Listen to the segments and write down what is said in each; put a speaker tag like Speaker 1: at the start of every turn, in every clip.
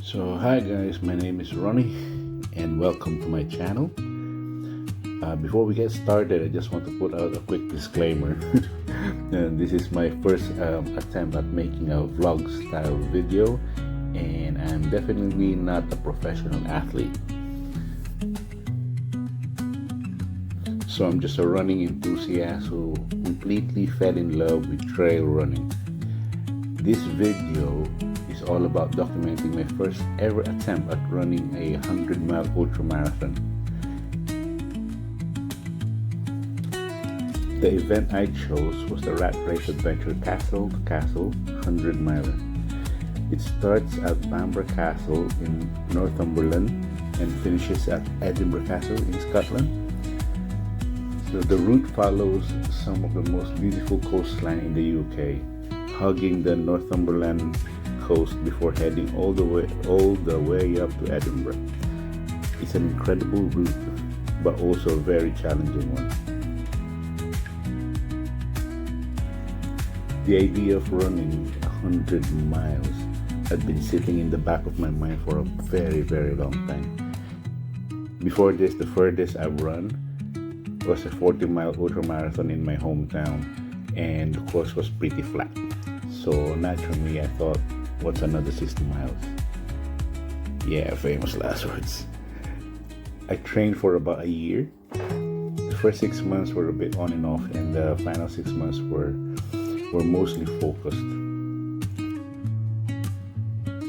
Speaker 1: So hi guys, my name is Ronnie and welcome to my channel. Before we get started, I just want to put out a quick disclaimer. This is my first attempt at making a vlog style video, and I'm definitely not a professional athlete. So I'm just a running enthusiast who completely fell in love with trail running. This video is all about documenting my first ever attempt at running a 100-mile ultramarathon. The event I chose was the Rat Race Adventure Castle to Castle 100-miler. It starts at Bamburgh Castle in Northumberland and finishes at Edinburgh Castle in Scotland. So the route follows some of the most beautiful coastline in the UK, hugging the Northumberland coast before heading all the way up to Edinburgh. It's an incredible route, but also a very challenging one. The idea of running 100 miles had been sitting in the back of my mind for a very, very long time. Before this, the furthest I've run was a 40-mile ultramarathon in my hometown, and the course was pretty flat. So naturally, I thought, what's another 60 miles? Yeah, famous last words. I trained for about a year. The first 6 months were a bit on and off, and the final 6 months were mostly focused.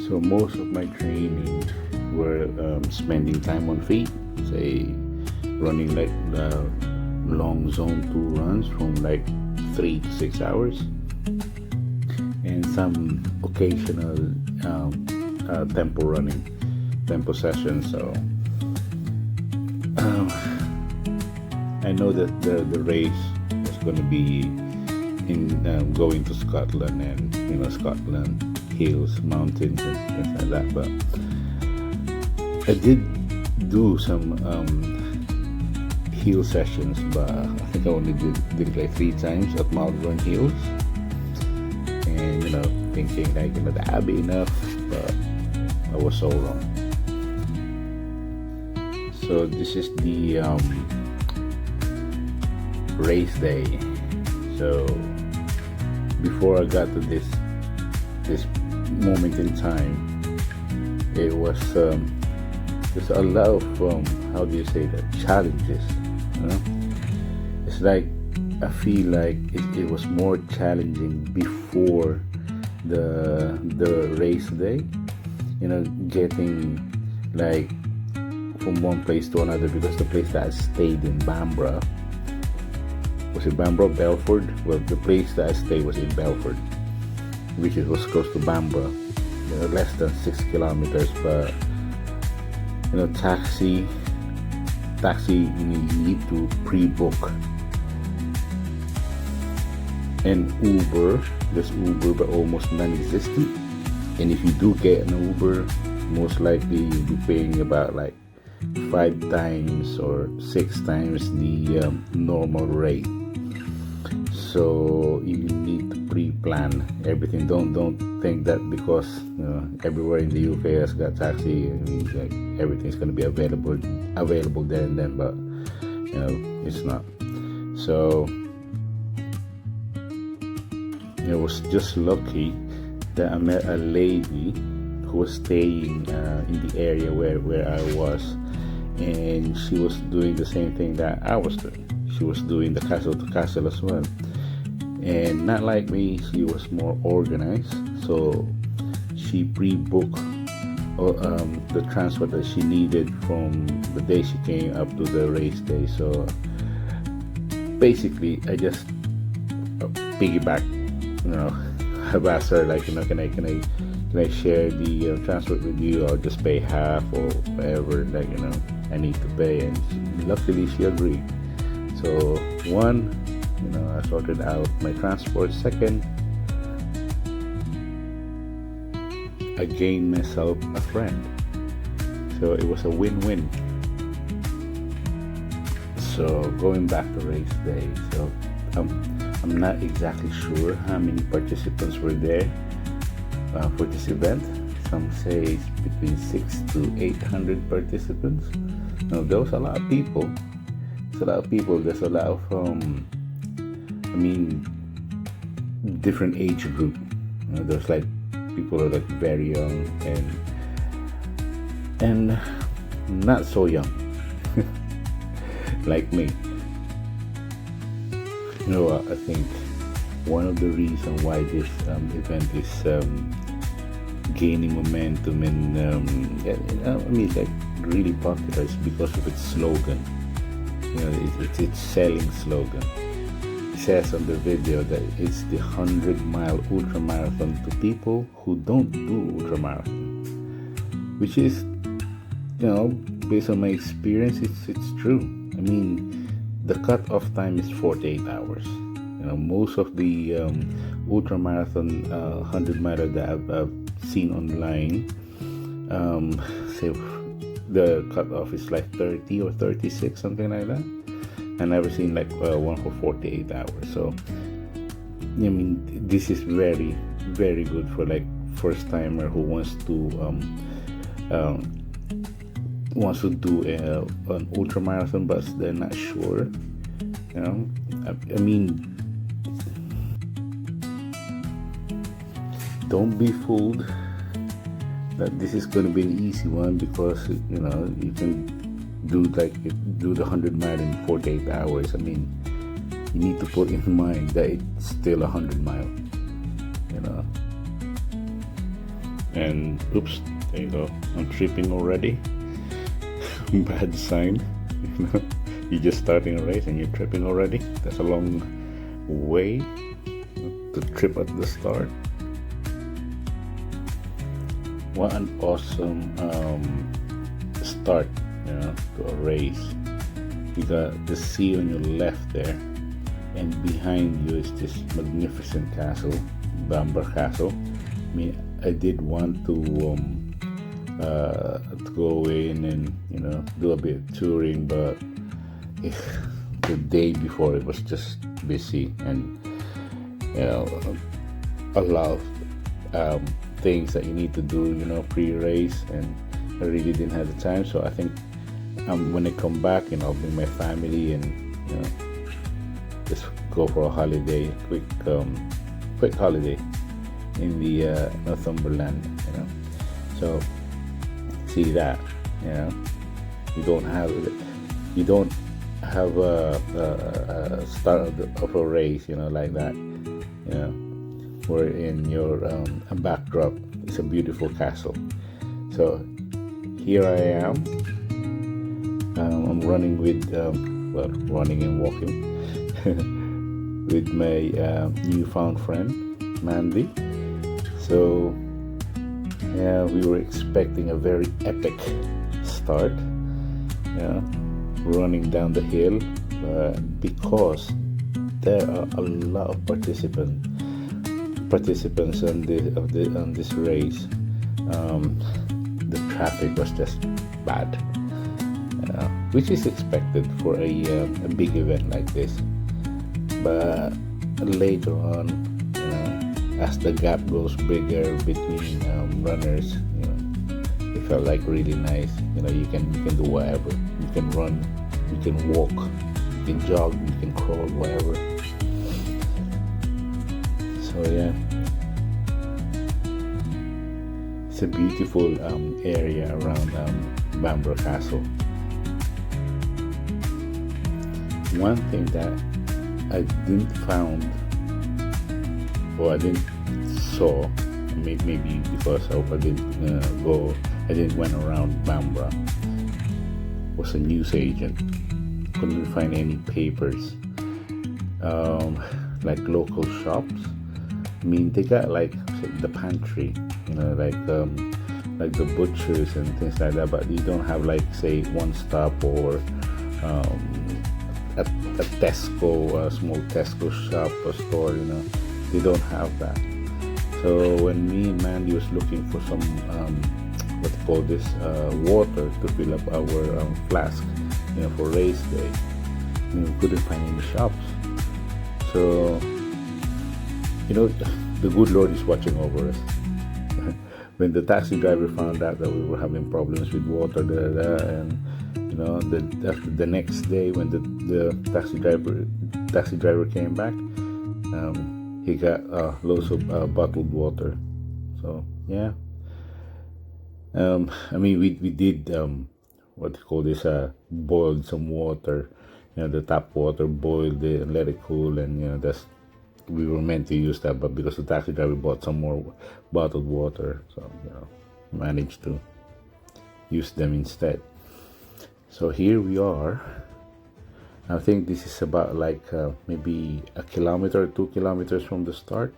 Speaker 1: So most of my training were spending time on feet, say running like long zone 2 runs from like 3 to 6 hours, and some occasional tempo sessions. So I know that the race was going to be in going to Scotland, and Scotland hills, mountains, and things like that. But I did do some hill sessions, but I think I only did like 3 times at Malvern Hills, and thinking like that'd be enough, but I was so wrong. So this is the race day. So before I got to this moment in time, it was there's a lot of how do you say that, challenges. It's like I feel like it was more challenging before the race day, getting like from one place to another, because the place that I stayed in, Bamburgh, was it Bamburgh, Belford? Well, the place that I stayed was in Belford, which was close to Bamburgh, less than 6 kilometers. But taxi, you need to pre-book. And Uber, there's Uber, but almost non-existent. And if you do get an Uber, most likely you'll be paying about like 5 times or 6 times the normal rate. So you need to pre-plan everything. Don't think that because everywhere in the UK has got taxi, it means like everything's going to be available there and then. But it's not. So I was just lucky that I met a lady who was staying in the area where I was, and she was doing the same thing that I was doing. She was doing the castle to castle as well, and not like me, she was more organized. So she pre-booked the transport that she needed from the day she came up to the race day. So basically, I just piggyback. I've asked her like, can I share the transport with you? I'll just pay half or whatever I need to pay, and luckily she agreed. So one, I sorted out my transport. Second, I gained myself a friend. So it was a win-win. So going back to race day, so I'm not exactly sure how many participants were there for this event, some say it's between 6 to 800 participants. Now, there was a lot of people. There's a lot of people. There's a lot of, I mean, different age group. There's like people who are like very young and not so young, like me. You know what? I think one of the reasons why this event is gaining momentum and it's like really popular is because of its slogan. It's its selling slogan. It says on the video that it's the 100-mile ultramarathon to people who don't do ultramarathon, which is, based on my experience, it's true. I mean, the cutoff time is 48 hours. Most of the ultramarathon 100-miler that I've seen online, say the cutoff is like 30 or 36, something like that. I never seen like one for 48 hours. So I mean, this is very, very good for like first timer who wants to do an ultramarathon, but they're not sure. I mean, don't be fooled that this is going to be an easy one, because you can do the 100-mile in 48 hours. I mean, you need to put in mind that it's still 100-mile. And oops, there you go, I'm tripping already. Bad sign. You're just starting a race and you're tripping already. That's a long way to trip at the start. What an awesome start, to a race. You got the sea on your left there, and behind you is this magnificent castle, Bamburgh Castle. I mean, I did want to go in and do a bit of touring, but the day before it was just busy, and a lot of things that you need to do pre-race, and I really didn't have the time. So I think when I come back, I'll bring my family and just go for a holiday, quick holiday in the Northumberland. So see that you don't have a start of a race like that, where in your backdrop is a beautiful castle. So here I am. I'm running with running and walking with my newfound friend Mandy. So we were expecting a very epic start, running down the hill, because there are a lot of participants on this race. The traffic was just bad, which is expected for a big event like this. But later on, as the gap goes bigger between runners, it felt like really nice. You can do whatever. You can run, you can walk, you can jog, you can crawl, whatever. So yeah, it's a beautiful area around Bamburgh Castle. One thing that I didn't saw, maybe because I didn't went around Bamburgh, was a news agent. Couldn't find any papers, like local shops. I mean, they got like the pantry, like the butchers and things like that, but you don't have like, say, One Stop or a Tesco, a small Tesco shop or store. They don't have that. So when me and Mandy was looking for some what they call this, water to fill up our flask, for race day, we couldn't find any shops. So the good Lord is watching over us. when the taxi driver found out that we were having problems with water, and after the next day when the taxi driver came back, he got loads of bottled water. So yeah, I mean we did what you call this, boiled some water, the tap water, boiled it and let it cool, and that's we were meant to use that, but because the taxi driver bought some more bottled water, so managed to use them instead. So here we are. I think this is about like maybe a kilometer, 2 kilometers from the start,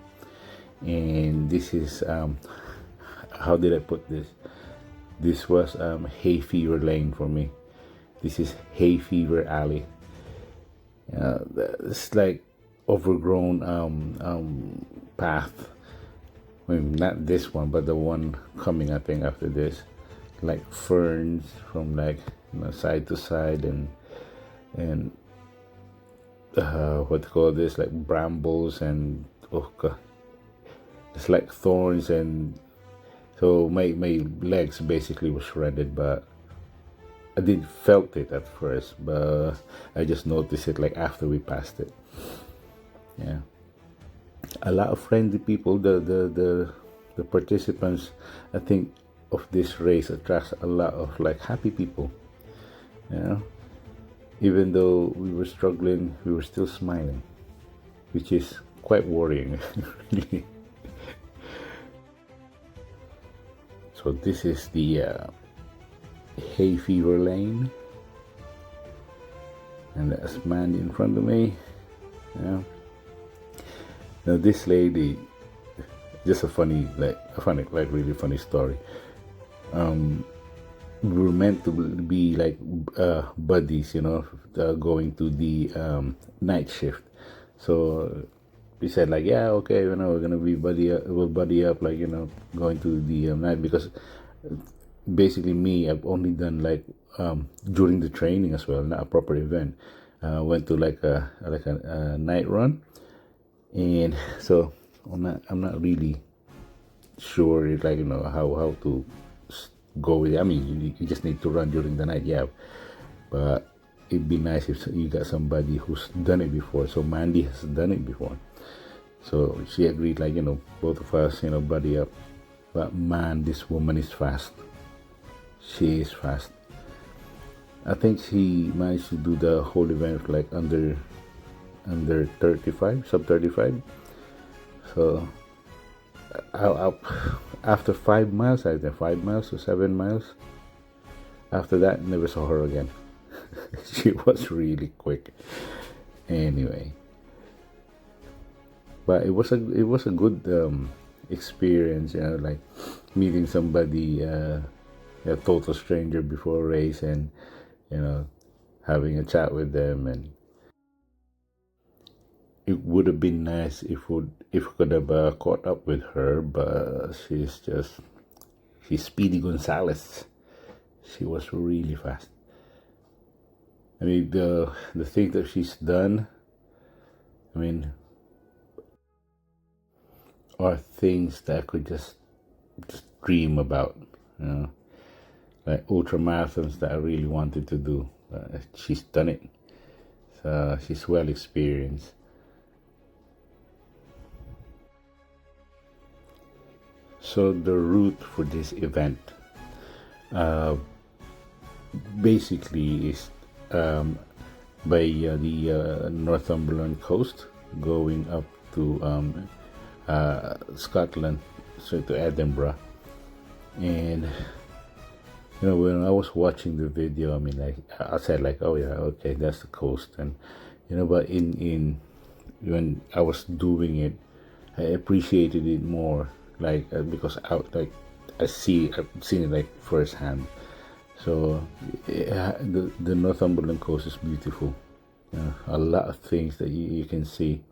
Speaker 1: and this is how did I put this? This was hay fever lane for me. This is hay fever alley. It's like overgrown path. I mean, not this one, but the one coming, I think, after this, like ferns from like side to side, and what do you call this, like brambles, and oh god, it's like thorns, and so my legs basically were shredded, but I did felt it at first, but I just noticed it like after we passed it. Yeah, a lot of friendly people. The participants, I think, of this race attracts a lot of like happy people. Even though we were struggling, we were still smiling, which is quite worrying, really. So this is the hay fever lane, and there's man in front of me. Now this lady, just a funny, really funny story. We were meant to be like buddies, going to the night shift. So we said like, yeah, okay, we're gonna be we'll buddy up, like going to the night, because basically me, I've only done like during the training as well, not a proper event. Went to like a night run, and so I'm not really sure if like how to go with it. I mean, you just need to run during the night, yeah, but it'd be nice if you got somebody who's done it before. So Mandy has done it before, so she agreed, like both of us buddy up. But man, this woman is fast. She is fast. I think she managed to do the whole event like under 35, sub 35. So after 5 miles, I think 5 miles to 7 miles. After that, never saw her again. She was really quick. Anyway, but it was a good experience, like meeting somebody, a total stranger before a race, and having a chat with them. And it would have been nice if we could have caught up with her, but she's Speedy Gonzalez. She was really fast. I mean, the thing that she's done, I mean, are things that I could just dream about, like ultra marathons that I really wanted to do. She's done it. So she's well experienced. So the route for this event basically is by the Northumberland coast, going up to Scotland, so to Edinburgh. And when I was watching the video, I mean, like I said, like, oh yeah, okay, that's the coast. And but in when I was doing it, I appreciated it more, like because I've seen it like firsthand. So the Northumberland coast is beautiful. A lot of things that you can see.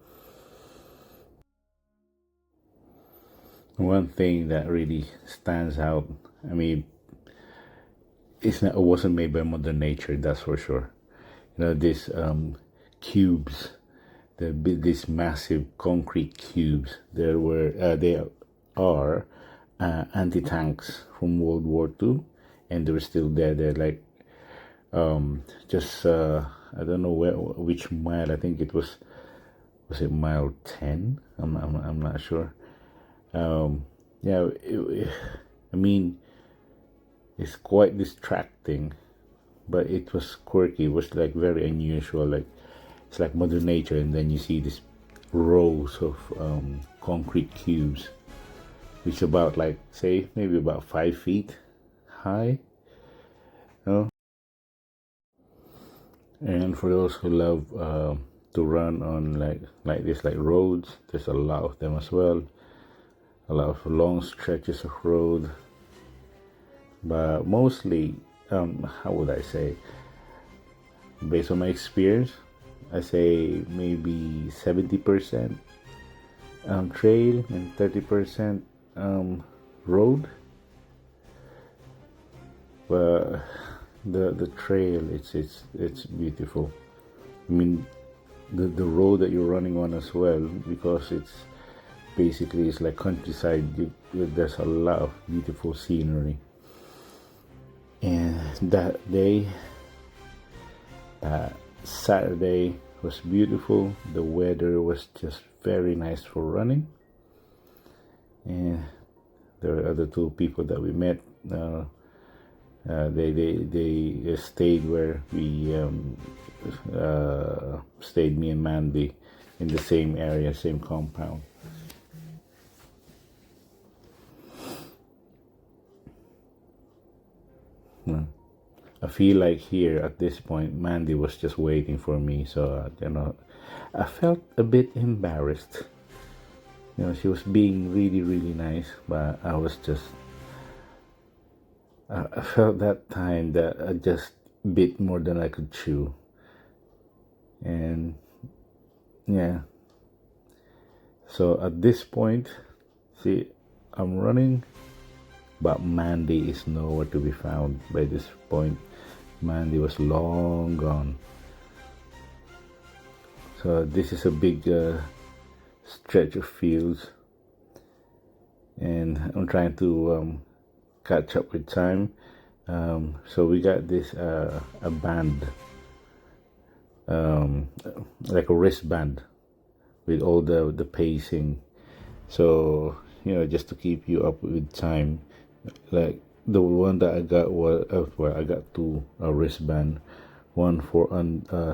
Speaker 1: One thing that really stands out, I mean, it wasn't made by Mother Nature, that's for sure. These cubes, these massive concrete cubes, they are anti-tanks from World War II, and they were still there. They're like just I don't know which mile. I think it was it mile 10. I'm not sure. Yeah, I mean, it's quite distracting, but it was quirky. It was like very unusual. Like it's like Mother Nature, and then you see these rows of concrete cubes, which about like say maybe about 5 feet high. You know? And for those who love to run on like this, like roads, there's a lot of them as well. A lot of long stretches of road, but mostly, how would I say? Based on my experience, I say maybe 70% trail and 30% road. But the trail, it's beautiful. I mean, the road that you're running on as well, because it's like countryside. There's a lot of beautiful scenery. And that day, Saturday, was beautiful. The weather was just very nice for running. And there were other two people that we met. They stayed where we stayed, me and Mandy, in the same area, same compound. I feel like here at this point, Mandy was just waiting for me, so I felt a bit embarrassed. She was being really, really nice, but I was just, I felt that time that I just bit more than I could chew. And yeah, so at this point, see, I'm running, but Mandy is nowhere to be found. By this point, Mandy was long gone. So this is a big stretch of fields, and I'm trying to catch up with time. So we got this a band, like a wristband with all the pacing. So just to keep you up with time. Like the one that I got was I got two wristband, one for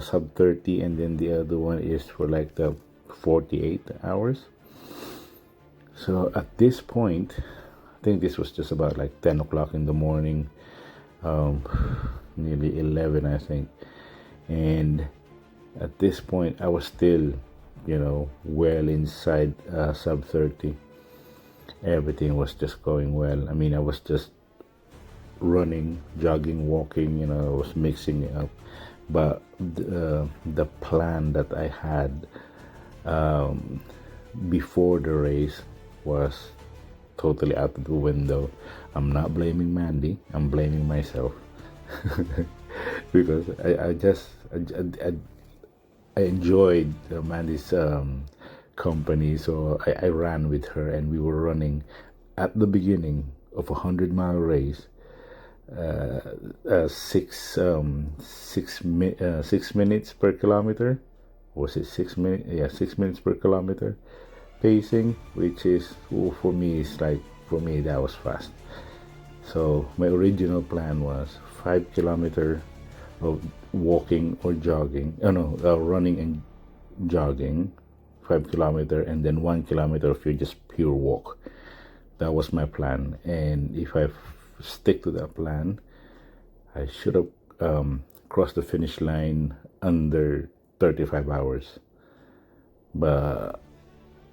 Speaker 1: sub 30, and then the other one is for like the 48 hours. So at this point, I think this was just about like 10 o'clock in the morning, nearly 11, I think. And at this point, I was still, well inside sub 30. Everything was just going well. I mean, I was just running, jogging, walking, I was mixing it up. But the plan that I had before the race was totally out of the window. I'm not blaming Mandy, I'm blaming myself. Because I enjoyed Mandy's company, so I ran with her, and we were running at the beginning of 100-mile race, 6 minutes per kilometer. Was it 6 minutes? Yeah, 6 minutes per kilometer pacing, which is, for me, that was fast. So my original plan was 5 kilometer of walking or jogging. Running and jogging, 5 kilometer, and then 1 kilometer of just pure walk. That was my plan, and if I stick to that plan, I should have crossed the finish line under 35 hours. But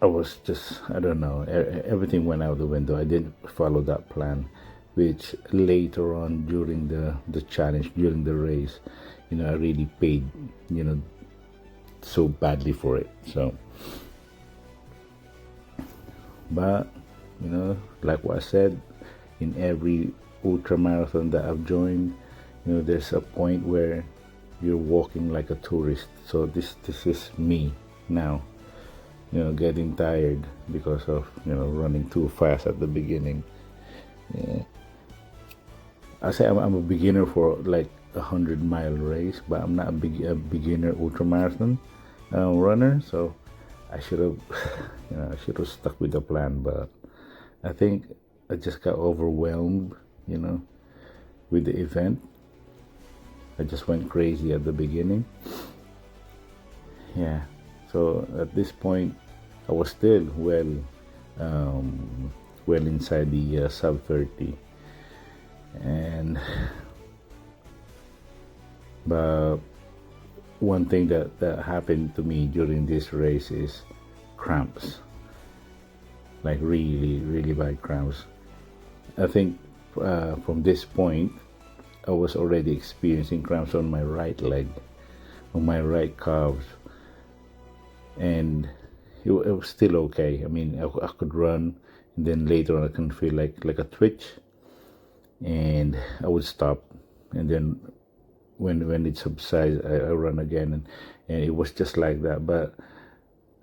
Speaker 1: I was just, I don't know, everything went out the window. I didn't follow that plan, which later on during the challenge, during the race, I really paid, so badly for it. So, but like what I said, in every ultra marathon that I've joined, there's a point where you're walking like a tourist. So this is me now, getting tired because of running too fast at the beginning. I say I'm a beginner for like 100-mile race, but I'm not a beginner ultramarathon runner. So I should have, I should have stuck with the plan. But I think I just got overwhelmed, with the event. I just went crazy at the beginning. Yeah. So at this point, I was still well inside the sub 30, and but one thing that happened to me during this race is cramps, like really bad cramps. I think from this point I was already experiencing cramps on my right leg, on my right calves, and it was still okay. I mean, I could run, and then later on I can feel like a twitch, and I would stop, and then when it subsides, I run again, and it was just like that. But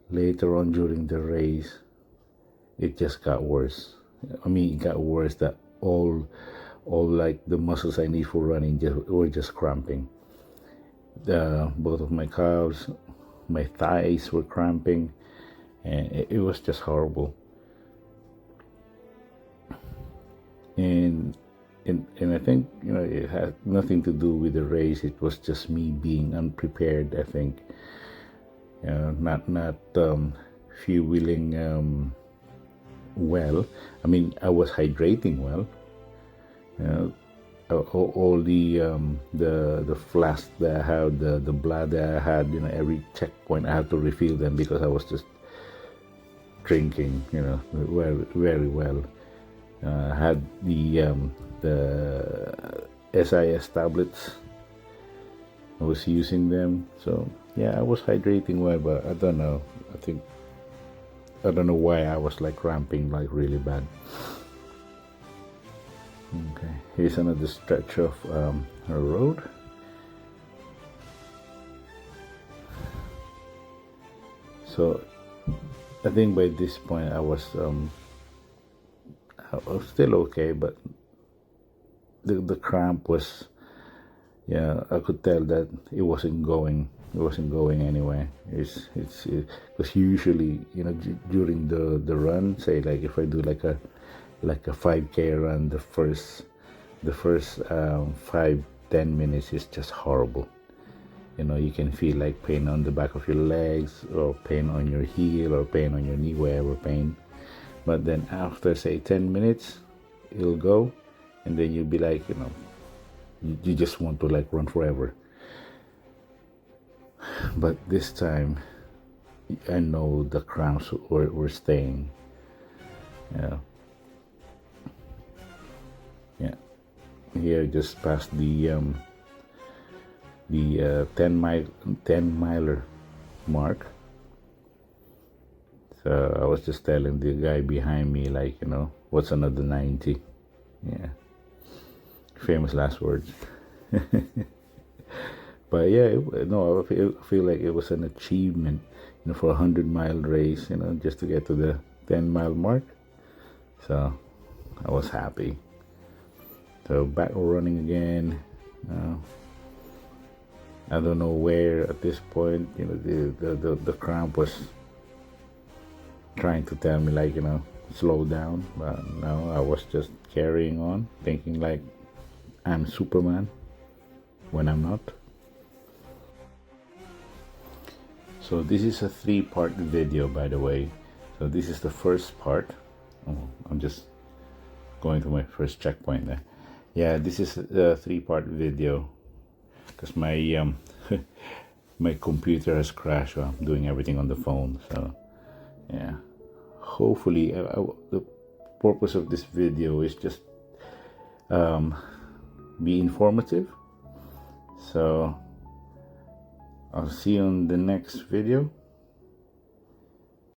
Speaker 1: later on during the race, it just got worse. I mean, it got worse that all like the muscles I need for running were just cramping. Both of my calves, my thighs were cramping, and it was just horrible. And I think it had nothing to do with the race. It was just me being unprepared, I think. Not fueling well. I mean, I was hydrating well. All the flask that I had, the blood that I had, every checkpoint I had to refill them because I was just drinking, very well. I had the SIS tablets. I was using them, so yeah, I was hydrating well, but I don't know. I don't know why I was like cramping like really bad. Okay, here's another stretch of a road. So I think by this point I was still okay, but the cramp was, I could tell that it wasn't going anyway. It's because usually during the run, say like if I do like a 5K run, the first 5-10 minutes is just horrible. You can feel like pain on the back of your legs, or pain on your heel, or pain on your knee, wherever pain. But then after say 10 minutes, it'll go, and then you'll be like, you just want to like run forever. But this time, I know the cramps were staying. Yeah. Here, just past the 10-miler mark. So I was just telling the guy behind me, like, what's another 90? Yeah. Famous last words. But yeah, I feel like it was an achievement, for a 100-mile race, just to get to the 10-mile mark. So I was happy. So back running again. I don't know where at this point, the cramp was trying to tell me, like, slow down. But no, I was just carrying on, thinking like I'm Superman when I'm not. So this is a 3-part video, by the way. So this is the first part. I'm just going to my first checkpoint there. Yeah, this is a 3-part video because my my computer has crashed while I'm doing everything on the phone. So yeah, hopefully the purpose of this video is just be informative. So I'll see you on the next video.